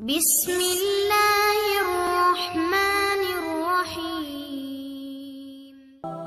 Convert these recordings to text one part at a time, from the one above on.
बिस्मिल्लाहिर्रहमानिर्रहीम।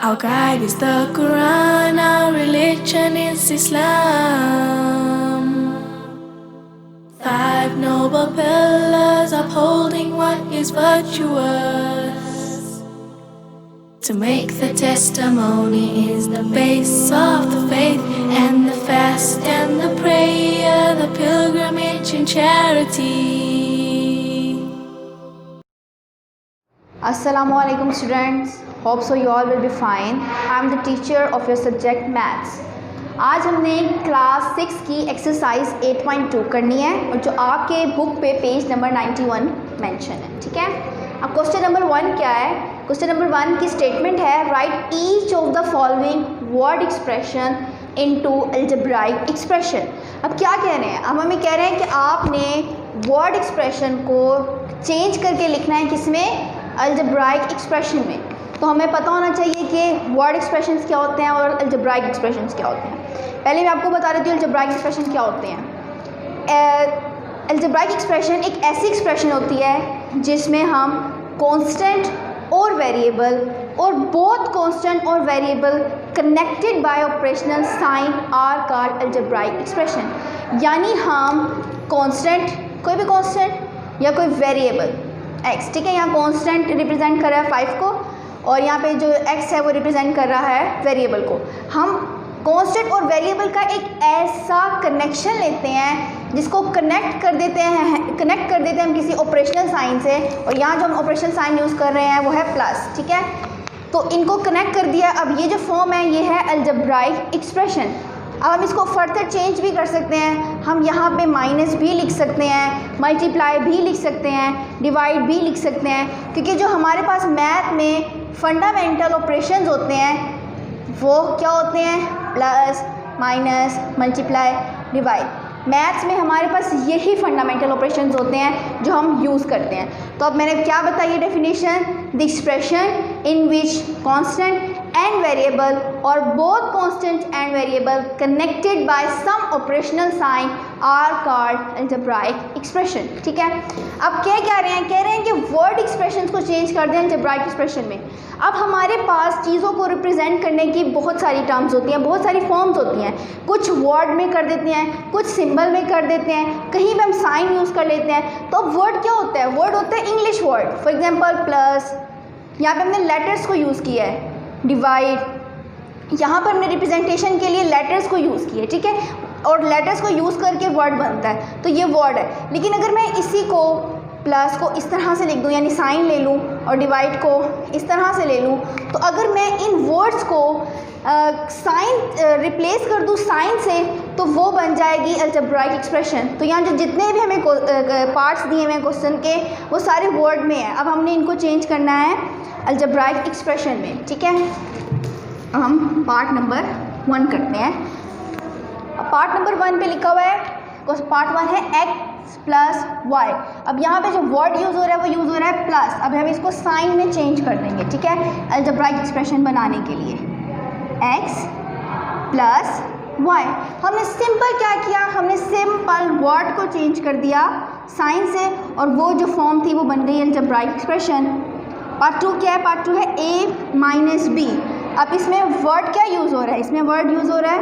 Our guide is the Quran, our religion is Islam. 5 noble pillars upholding what is virtuous. To make the testimony is the base of the faith, and the fast and the prayer, the pilgrimage and charity. Assalamualaikum students, hope so you all will be fine. I am the teacher of your subject maths. आज हमने class 6 की exercise 8.2 करनी है और जो आपके book पे page number 91 mention है, ठीक है। अब क्वेश्चन नंबर 1 क्या है? क्वेश्चन नंबर 1 की स्टेटमेंट है right each of the following word expression into algebraic expression. अब क्या कह रहे हैं? अब हमें कह रहे हैं कि आपने वर्ड एक्सप्रेशन को चेंज करके लिखना है किसमें? अलजेब्राइक एक्सप्रेशन में। तो हमें पता होना चाहिए कि वर्ड एक्सप्रेशंस क्या होते हैं और अलजेब्राइक एक्सप्रेशंस क्या होते हैं। पहले मैं आपको बता देती हूँ अलजेब्राइक एक्सप्रेशन क्या होते हैं। अलजेब्राइक एक्सप्रेशन एक ऐसी एक्सप्रेशन होती है जिसमें हम कांस्टेंट और वेरिएबल और बोथ कांस्टेंट और variable connected by operational sign are called algebraic expression. यानी हम कांस्टेंट, कोई भी कांस्टेंट या कोई वेरिएबल x, ठीक है, यहाँ कांस्टेंट रिप्रेजेंट कर रहा है 5 को और यहाँ पे जो x है वो रिप्रेजेंट कर रहा है वेरिएबल को। हम कांस्टेंट और वेरिएबल का एक ऐसा कनेक्शन लेते हैं जिसको कनेक्ट कर देते हैं हम किसी ऑपरेशनल साइन से, और यहाँ जो हम ऑपरेशनल साइन यूज़ कर रहे हैं वो है प्लस, ठीक है। तो इनको कनेक्ट कर दिया। अब ये जो फॉर्म है ये है अलजेब्राइक एक्सप्रेशन। अब हम इसको फर्दर चेंज भी कर सकते हैं। हम यहाँ पे माइनस भी लिख सकते हैं, मल्टीप्लाई भी लिख सकते हैं, डिवाइड भी लिख सकते हैं, क्योंकि जो हमारे पास मैथ में फंडामेंटल ऑपरेशंस होते हैं वो क्या होते हैं? Plus, minus, multiply, divide. Maths में हमारे पास यही फंडामेंटल ऑपरेशंस होते हैं जो हम यूज़ करते हैं। तो अब मैंने क्या बताई है definition? The expression in which constant and variable or both constant and variable connected by some operational sign are called algebraic expression, ठीक है। अब क्या कह रहे हैं? कह रहे हैं कि वर्ड एक्सप्रेशंस को चेंज कर दें algebraic एक्सप्रेशन में। अब हमारे पास चीज़ों को रिप्रेजेंट करने की बहुत सारी टर्म्स होती हैं, बहुत सारी फॉर्म्स होती हैं। कुछ वर्ड में कर देते हैं, कुछ सिंबल में कर देते हैं, कहीं भी हम साइन यूज़ कर लेते हैं। तो वर्ड क्या होता है? वर्ड होता है English word. For example plus, यहाँ पर हमने लेटर्स को यूज़ किया है। डिवाइड, यहाँ पर हमने रिप्रेजेंटेशन के लिए लेटर्स को यूज़ किया है, ठीक है, और लेटर्स को यूज़ करके वर्ड बनता है, तो ये वर्ड है। लेकिन अगर मैं इसी को प्लस को इस तरह से लिख दूँ, यानी साइन ले लूँ, और डिवाइड को इस तरह से ले लूँ, तो अगर मैं इन वर्ड्स को साइन रिप्लेस कर दूँ साइन से, तो वो बन जाएगी अलजेब्राइक एक्सप्रेशन। तो यहाँ जो जितने भी हमें पार्ट्स दिए हुए हैं क्वेश्चन के वो सारे वर्ड में है। अब हमने इनको चेंज करना है अलजेब्राइक एक्सप्रेशन में, ठीक है। हम पार्ट नंबर 1 करते हैं। पार्ट नंबर 1 पे लिखा हुआ है, पार्ट 1 है x प्लस वाई। अब यहाँ पे जो वर्ड यूज़ हो रहा है वो यूज़ हो रहा है प्लस। अब हम इसको साइन में चेंज कर देंगे, ठीक है, अलजेब्राइक एक्सप्रेशन बनाने के लिए। x प्लस वाई, हमने सिंपल क्या किया? हमने सिंपल वर्ड को चेंज कर दिया साइन से, और वो जो फॉर्म थी वो बन गई अलजेब्राइक एक्सप्रेशन। पार्ट 2 क्या है? पार्ट 2 है a माइनस बी। अब इसमें वर्ड क्या यूज़ हो रहा है? इसमें वर्ड यूज़ हो रहा है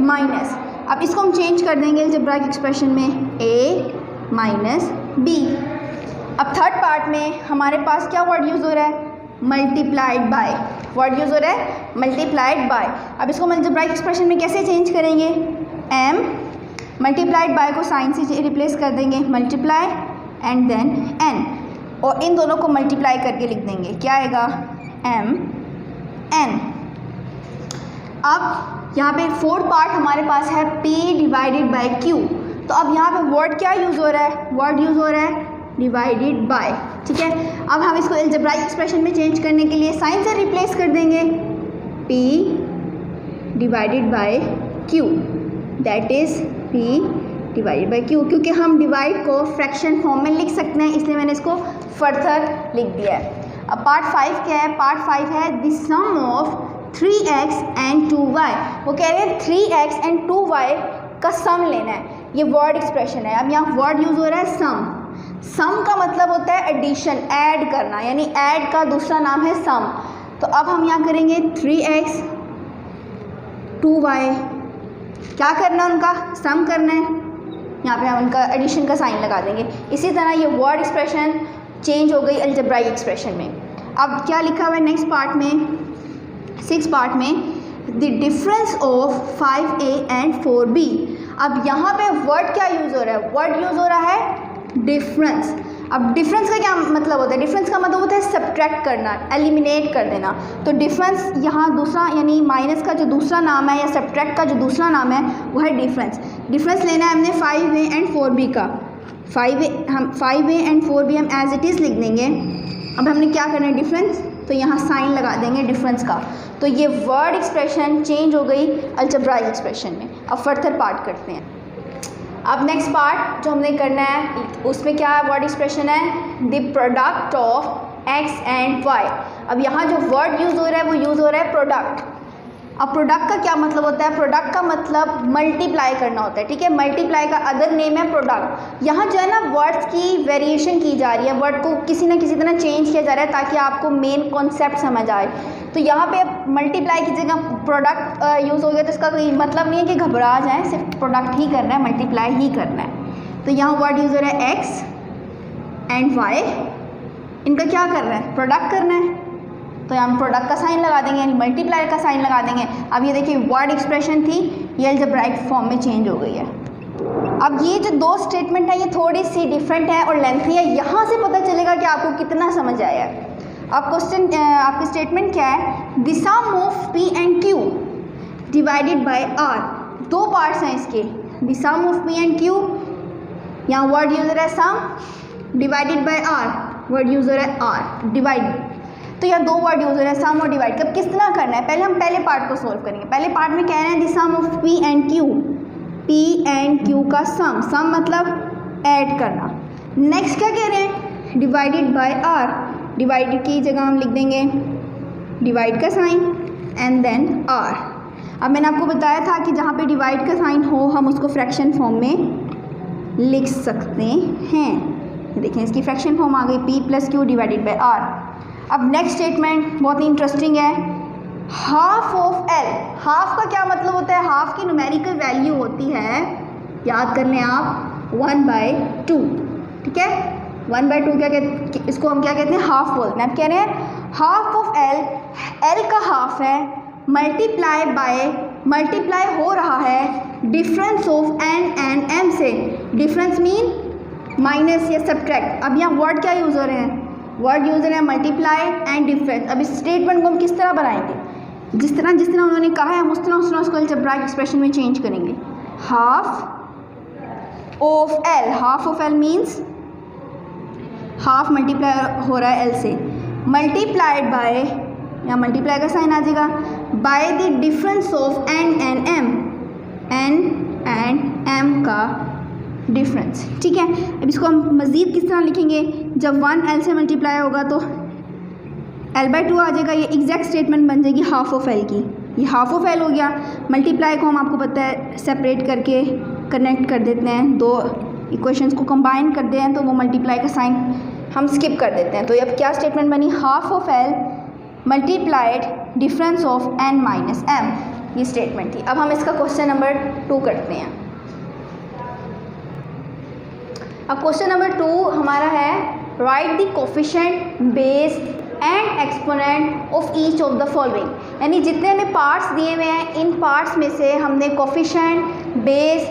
माइनस। अब इसको हम चेंज कर देंगे अलजेब्राइक एक्सप्रेशन में a माइनस बी। अब थर्ड पार्ट में हमारे पास क्या वर्ड यूज़ हो रहा है? Multiplied by. वर्ड यूज़ हो रहा है मल्टीप्लाइड बाय। अब इसको अलजेब्राइक एक्सप्रेशन में कैसे चेंज करेंगे? m मल्टीप्लाइड बाय को साइन से रिप्लेस कर देंगे, मल्टीप्लाई एंड देन n, और इन दोनों को मल्टीप्लाई करके लिख देंगे। क्या आएगा? m n। अब यहाँ पे फोर्थ पार्ट हमारे पास है p डिवाइडेड बाय q। तो अब यहाँ पे वर्ड क्या यूज़ हो रहा है? वर्ड यूज़ हो रहा है डिवाइडेड बाय। ठीक है, अब हम इसको अलजेब्राइक एक्सप्रेशन में चेंज करने के लिए साइन से रिप्लेस कर देंगे, p divided by q, that is p divided by q। क्योंकि हम डिवाइड को फ्रैक्शन फॉर्म में लिख सकते हैं, इसलिए मैंने इसको फर्दर लिख दिया है। अब पार्ट 5 क्या है? पार्ट 5 है the sum of 3x and 2y। वो कह रहे हैं 3x एंड 2y का सम लेना है, ये वर्ड एक्सप्रेशन है। अब यहाँ वर्ड यूज़ हो रहा है सम। सम का मतलब होता है एडिशन, ऐड करना, यानी ऐड का दूसरा नाम है सम। तो अब हम यहाँ करेंगे 3x 2y, क्या करना है उनका? सम करना है। यहाँ पे हम उनका एडिशन का साइन लगा देंगे। इसी तरह ये वर्ड एक्सप्रेशन चेंज हो गई अलजेब्राइक एक्सप्रेशन में। अब क्या लिखा हुआ है नेक्स्ट पार्ट में, 6 पार्ट में, the difference of 5a and 4b। अब यहाँ पे वर्ड क्या यूज़ हो रहा है? वर्ड यूज़ हो रहा है डिफरेंस। अब डिफरेंस का क्या मतलब होता है? डिफरेंस का मतलब होता है सब्ट्रैक्ट करना, एलिमिनेट कर देना। तो डिफरेंस यहाँ दूसरा, यानी माइनस का जो दूसरा नाम है या सब्ट्रैक्ट का जो दूसरा नाम है वो है डिफरेंस। डिफरेंस लेना है हमने 5a एंड 4b का। 5a एंड 4b हम एज इट इज़ लिख देंगे। अब हमने क्या करना है? डिफरेंस, तो यहाँ साइन लगा देंगे डिफरेंस का। तो ये वर्ड एक्सप्रेशन चेंज हो गई अलजेब्राइक एक्सप्रेशन में। अब फर्दर पार्ट करते हैं। अब नेक्स्ट पार्ट जो हमने करना है उसमें क्या वर्ड एक्सप्रेशन है? The product of x and y। अब यहाँ जो वर्ड यूज़ हो रहा है वो यूज़ हो रहा है प्रोडक्ट। अब प्रोडक्ट का क्या मतलब होता है? प्रोडक्ट का मतलब मल्टीप्लाई करना होता है। ठीक है, मल्टीप्लाई का अदर नेम है प्रोडक्ट। यहाँ जो है ना वर्ड्स की वेरिएशन की जा रही है, वर्ड को किसी न किसी तरह चेंज किया जा रहा है ताकि आपको मेन कॉन्सेप्ट समझ आए। तो यहाँ पे मल्टीप्लाई की जगह प्रोडक्ट यूज़ हो गया, तो इसका कोई मतलब नहीं है कि घबरा जाएँ, सिर्फ प्रोडक्ट ही करना है, मल्टीप्लाई ही करना है। तो यहाँ वर्ड यूज़ हो रहा है x एंड y, इनका क्या करना है? प्रोडक्ट करना है। तो यहाँ हम प्रोडक्ट का साइन लगा देंगे, यानी मल्टीप्लाई का साइन लगा देंगे। अब ये देखिए वर्ड एक्सप्रेशन थी, ये अलजेब्राइक फॉर्म में चेंज हो गई है। अब ये जो 2 स्टेटमेंट है ये थोड़ी सी डिफरेंट है और लेंथी है, यहाँ से पता चलेगा कि आपको कितना समझ आया है। अब क्वेश्चन आपकी स्टेटमेंट क्या है? The sum of p and q divided by r। 2 parts हैं इसके, the sum of p and q, यहाँ वर्ड यूज़ हो रहा है sum, divided by r, word use हो रहा है r, डिवाइड। तो यहाँ 2 वर्ड यूज़ हो रहे हैं सम और डिवाइड। कब किस तरह करना है? पहले हम पहले पार्ट को सोल्व करेंगे। पहले पार्ट में कह रहे हैं the sum of p and q, p and q का सम, सम मतलब ऐड करना। नेक्स्ट क्या कह रहे हैं? डिवाइडेड बाय r, डिवाइडेड की जगह हम लिख देंगे डिवाइड का साइन एंड देन r। अब मैंने आपको बताया था कि जहाँ पे डिवाइड का साइन हो हम उसको फ्रैक्शन फॉर्म में लिख सकते हैं। देखिए इसकी फ्रैक्शन फॉर्म आ गई p + q divided by r। अब नेक्स्ट स्टेटमेंट बहुत ही इंटरेस्टिंग है, हाफ ऑफ l। हाफ का क्या मतलब होता है? हाफ की न्यूमेरिकल वैल्यू होती है, याद कर लें आप, 1/2। ठीक है, 1/2 क्या कहते, इसको हम क्या कहते हैं? हाफ बोलते हैं। अब कह रहे हैं हाफ ऑफ l, l का हाफ है, मल्टीप्लाई बाय, मल्टीप्लाई हो रहा है difference of n and m से। डिफरेंस मीन माइनस या सब्ट्रैक्ट। अब यहाँ वर्ड क्या यूज़ हो रहे हैं? वर्ड यूज़ हो रहे हैं मल्टीप्लाई एंड डिफरेंस। अब इस स्टेटमेंट को हम किस तरह बनाएंगे? जिस तरह उन्होंने कहा है हम उस तरह उसको अलजेब्राइक एक्सप्रेशन में चेंज करेंगे। Half of l, half of l means half multiply हो रहा है l से, मल्टीप्लाइड बाय, या मल्टीप्लाई का साइन आ जाएगा, by the difference of n and m का डिफरेंस। ठीक है, अब इसको हम मज़ीद किस तरह लिखेंगे? जब 1 l से मल्टीप्लाई होगा तो l/2 आ जाएगा, ये एग्जैक्ट स्टेटमेंट बन जाएगी हाफ ऑफ l की। ये हाफ ऑफ l हो गया। मल्टीप्लाई को हम आपको पता है सेपरेट करके कनेक्ट कर देते हैं, 2 इक्वेशंस को कंबाइन करते हैं तो वो मल्टीप्लाई का साइन हम स्किप कर देते हैं। तो अब क्या स्टेटमेंट बनी? Half of l multiplied difference of n - m, ये स्टेटमेंट थी। अब हम इसका क्वेश्चन नंबर 2 करते हैं। अब क्वेश्चन नंबर 2 हमारा है right the coefficient, base and exponent of each of the following. यानी जितने हमें पार्ट्स दिए हुए हैं इन पार्ट्स में से हमने कोफिशिएंट, बेस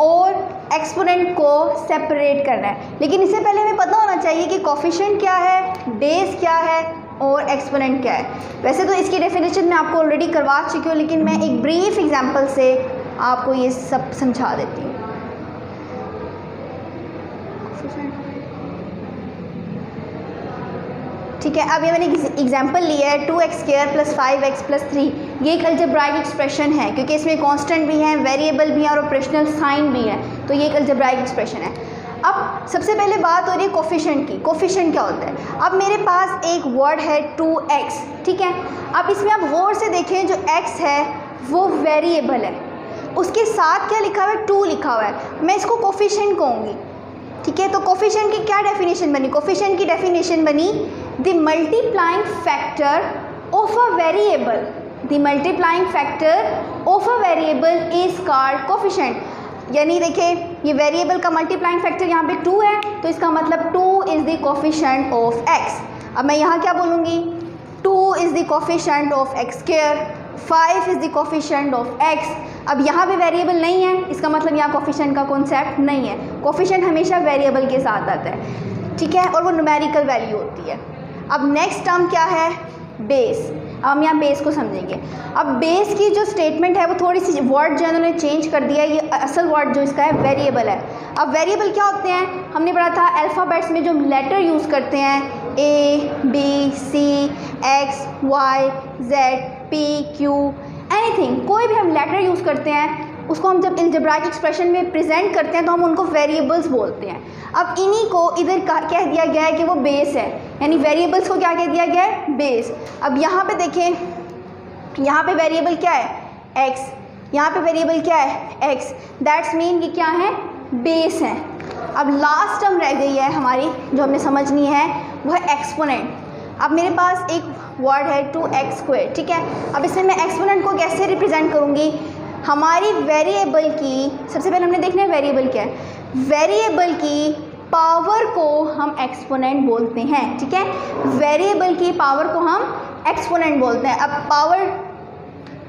और एक्सपोनेंट को सेपरेट करना है। लेकिन इससे पहले हमें पता होना चाहिए कि कोफिशिएंट क्या है, बेस क्या है और एक्सपोनेंट क्या है। वैसे तो इसकी डेफिनेशन मैं आपको ऑलरेडी करवा चुकी हूँ, लेकिन मैं एक ब्रीफ एग्जांपल से आपको ये सब समझा देती हूँ। ठीक है। अब ये मैंने एग्जांपल लिया है 2x² + 5x + 3। ये एक अलजेब्राइक एक्सप्रेशन है क्योंकि इसमें कांस्टेंट भी है, वेरिएबल भी है और ऑपरेशनल साइन भी है, तो ये एक अलजेब्राइक एक्सप्रेशन है। अब सबसे पहले बात हो रही है कोफिशिएंट की। कोफिशिएंट क्या होता है? अब मेरे पास एक वर्ड है 2x, ठीक है। अब इसमें आप गौर से देखें, जो x है वो वेरिएबल है, उसके साथ क्या लिखा हुआ है? 2 लिखा हुआ है। मैं इसको कोफिशिएंट कहूँगी, ठीक है। तो कोफिशिएंट की क्या डेफिनेशन बनी? कोफिशिएंट की डेफिनेशन बनी the multiplying factor of a variable. The multiplying factor of a variable is called coefficient. यानी देखिए, ये वेरिएबल का मल्टीप्लाइंग फैक्टर यहाँ पे 2 है, तो इसका मतलब 2 is the coefficient of x। अब मैं यहाँ क्या बोलूँगी? 2 is the coefficient of x², 5 is the coefficient of x। अब यहाँ पे वेरिएबल नहीं है, इसका मतलब यहाँ कोफिशिएंट का कॉन्सेप्ट नहीं है। कोफिशिएंट हमेशा वेरिएबल के साथ आता है, ठीक है, और वो न्यूमेरिकल वैल्यू होती है। अब नेक्स्ट टर्म क्या है? बेस। अब हम यहाँ बेस को समझेंगे। अब बेस की जो स्टेटमेंट है वो थोड़ी सी वर्ड जो है उन्होंने चेंज कर दिया है। ये असल वर्ड जो इसका है वेरिएबल है। अब वेरिएबल क्या होते हैं? हमने पढ़ा था अल्फ़ाबेट्स में जो लेटर यूज़ करते हैं, A, B, C, X, Y, Z, P, Q, anything, कोई भी हम लेटर यूज़ करते हैं, उसको हम जब अलजेब्राइक एक्सप्रेशन में प्रेजेंट करते हैं तो हम उनको वेरिएबल्स बोलते हैं। अब इन्हीं को इधर कह दिया गया है कि वो बेस है, यानी वेरिएबल्स को क्या कह दिया गया है? बेस। अब यहाँ पे देखें, यहाँ पे वेरिएबल क्या है? x, यहाँ पे वेरिएबल क्या है? x। दैट्स मीन ये क्या है? बेस है। अब लास्ट टर्म रह गई है हमारी जो हमें समझनी है, वो है एक्सपोनेंट। अब मेरे पास एक वर्ड है 2x², ठीक है। अब इसमें मैं एक्सपोनेंट को कैसे रिप्रेजेंट करूँगी? हमारी वेरिएबल की, सबसे पहले हमने देखना है वेरिएबल क्या है। वेरिएबल की पावर को हम एक्सपोनेंट बोलते हैं, ठीक है। वेरिएबल की पावर को हम एक्सपोनेंट बोलते हैं। अब पावर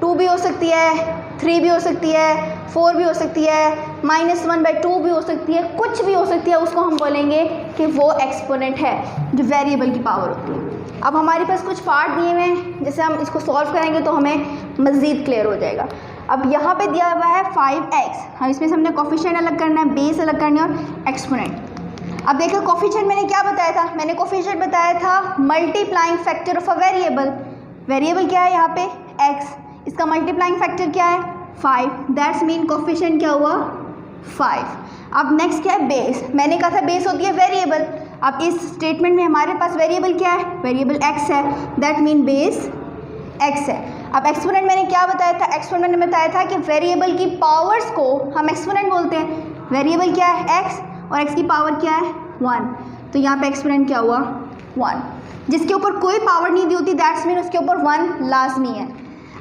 2 भी हो सकती है, 3 भी हो सकती है, 4 भी हो सकती है, -1/2 भी हो सकती है, कुछ भी हो सकती है, उसको हम बोलेंगे कि वो एक्सपोनेंट है, जो वेरिएबल की पावर होती है। अब हमारे पास कुछ पार्ट दिए हुए हैं, जैसे हम इसको सॉल्व करेंगे तो हमें मज़ीद क्लियर हो जाएगा। अब यहाँ पे दिया हुआ है 5x, हम इसमें से हमने कोफिशिएंट अलग करना है, बेस अलग करना है और एक्सपोनेंट। अब देखो कोफिशिएंट मैंने क्या बताया था? मैंने कोफिशिएंट बताया था multiplying factor of a variable. Variable क्या है यहाँ पे? x, इसका मल्टीप्लाइंग फैक्टर क्या है? 5। दैट्स मीन कोफिशिएंट क्या हुआ? 5। अब नेक्स्ट क्या है? बेस। मैंने कहा था बेस होती है वेरिएबल। अब इस स्टेटमेंट में हमारे पास वेरिएबल क्या है? वेरिएबल x है, दैट मीन बेस x है। अब एक्सपोनेंट मैंने क्या बताया था? एक्सपोनेंट मैंने बताया था कि वेरिएबल की पावर्स को हम एक्सपोनेंट बोलते हैं। वेरिएबल क्या है? x, और x की पावर क्या है? 1। तो यहाँ पे एक्सपोनेंट क्या हुआ? 1। जिसके ऊपर कोई पावर नहीं दी होती, दैट्स मीन उसके ऊपर 1 लाजमी है।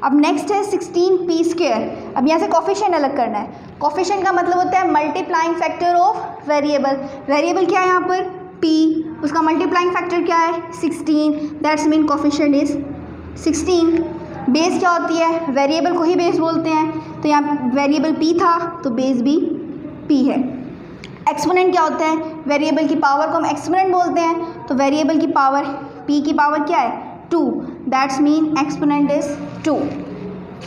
अब नेक्स्ट है 16p²। अब यहाँ से कोफिशिएंट अलग करना है। कोफिशिएंट का मतलब होता है multiplying factor of variable. Variable क्या है यहाँ पर? p, उसका मल्टीप्लाइंग फैक्टर क्या है? 16। That's mean coefficient is 16। Base क्या होती है? वेरिएबल को ही बेस बोलते हैं, तो यहाँ वेरिएबल p था तो बेस भी p है। एक्सपोनेंट क्या होता है? वेरिएबल की पावर को हम एक्सपोनेंट बोलते हैं, तो वेरिएबल की पावर p की पावर क्या है? 2। That's mean exponent is 2।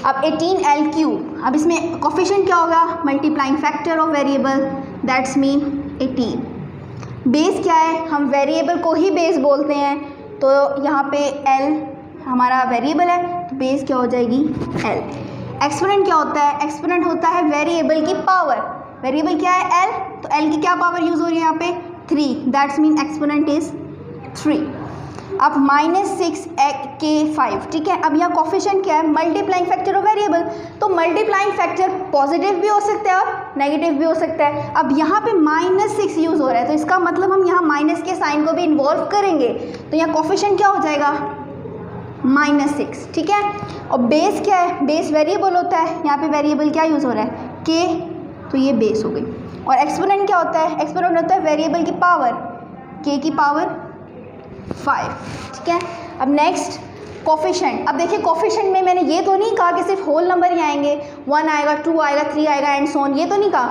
अब 18l³। अब इसमें कोफिशिएंट क्या होगा? Multiplying factor of variable, that's mean 18। Base क्या है? हम वेरिएबल को ही बेस बोलते हैं, तो यहाँ पे l हमारा वेरिएबल है, तो बेस क्या हो जाएगी? l। एक्सपोनेंट क्या होता है? एक्सपोनेंट होता है वेरिएबल की पावर। वेरिएबल क्या है? l, तो l की क्या पावर यूज़ हो रही है यहाँ पे? 3। That's mean exponent is 3। अब -6k5, ठीक है। अब यहाँ कोफिशिएंट क्या है? Multiplying factor of variable. तो मल्टीप्लाइंग फैक्टर पॉजिटिव भी हो सकता है और नेगेटिव भी हो सकता है। अब यहाँ पे -6 यूज़ हो रहा है, तो इसका मतलब हम यहाँ माइनस के साइन को भी इन्वॉल्व करेंगे, तो यहाँ कोफिशिएंट क्या हो जाएगा? -6, ठीक है। और बेस क्या है? बेस वेरिएबल होता है, यहाँ पे वेरिएबल क्या यूज़ हो रहा है? k, तो ये बेस हो गई। और एक्सपोनेंट क्या होता है? एक्सपोनेंट होता है वेरिएबल की पावर, k की पावर 5, ठीक है। अब नेक्स्ट कोफिशिएंट। अब देखिए कोफिशिएंट में मैंने ये तो नहीं कहा कि सिर्फ होल नंबर ही आएंगे, 1 आएगा, 2 आएगा, 3 आएगा एंड सो ऑन, ये तो नहीं कहा।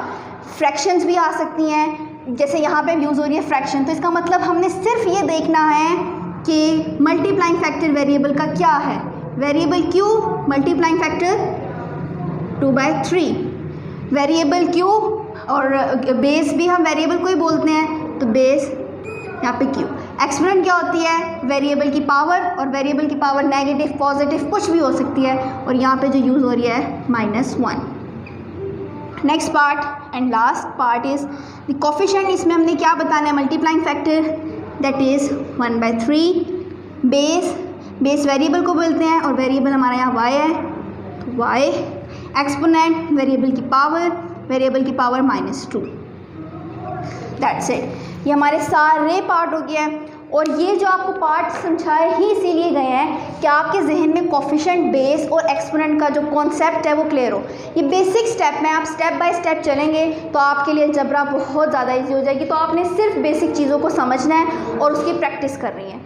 फ्रैक्शंस भी आ सकती हैं, जैसे यहाँ पे यूज़ हो रही है फ्रैक्शन। तो इसका मतलब हमने सिर्फ ये देखना है कि मल्टीप्लाइंग फैक्टर वेरिएबल का क्या है। Variable q multiplying factor 2/3, variable q और बेस भी हम वेरिएबल को ही बोलते हैं, तो बेस यहाँ पे क्यू। एक्सपोनेंट क्या होती है? वेरिएबल की पावर, और वेरिएबल की पावर नेगेटिव पॉजिटिव कुछ भी हो सकती है, और यहाँ पे जो यूज़ हो रही है -1। Next part and last part is the coefficient. इसमें हमने क्या बताना है? Multiplying factor, that is 1/3। Base variable को बोलते हैं, और वेरिएबल हमारा यहाँ y है, तो y। एक्सपोनेंट वेरिएबल की पावर -2। That's it. ये हमारे सारे पार्ट हो गए हैं, और ये जो आपको पार्ट समझाए ही इसीलिए गए हैं कि आपके जहन में कोफिशिएंट, बेस और एक्सपोनेंट का जो कॉन्सेप्ट है वो क्लियर हो। ये बेसिक स्टेप में आप स्टेप बाय स्टेप चलेंगे तो आपके लिए अलजेब्रा बहुत ज़्यादा इजी हो जाएगी। तो आपने सिर्फ बेसिक चीज़ों को समझना है और उसकी प्रैक्टिस करनी है।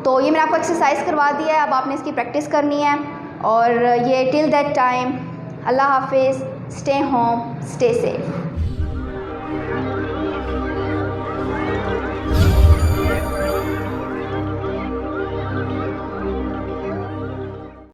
तो ये मैंने आपको एक्सरसाइज करवा दिया है, अब आपने इसकी प्रैक्टिस करनी है। और ये टिल दैट टाइम, अल्लाह हाफिज़, स्टे होम, स्टे सेफ।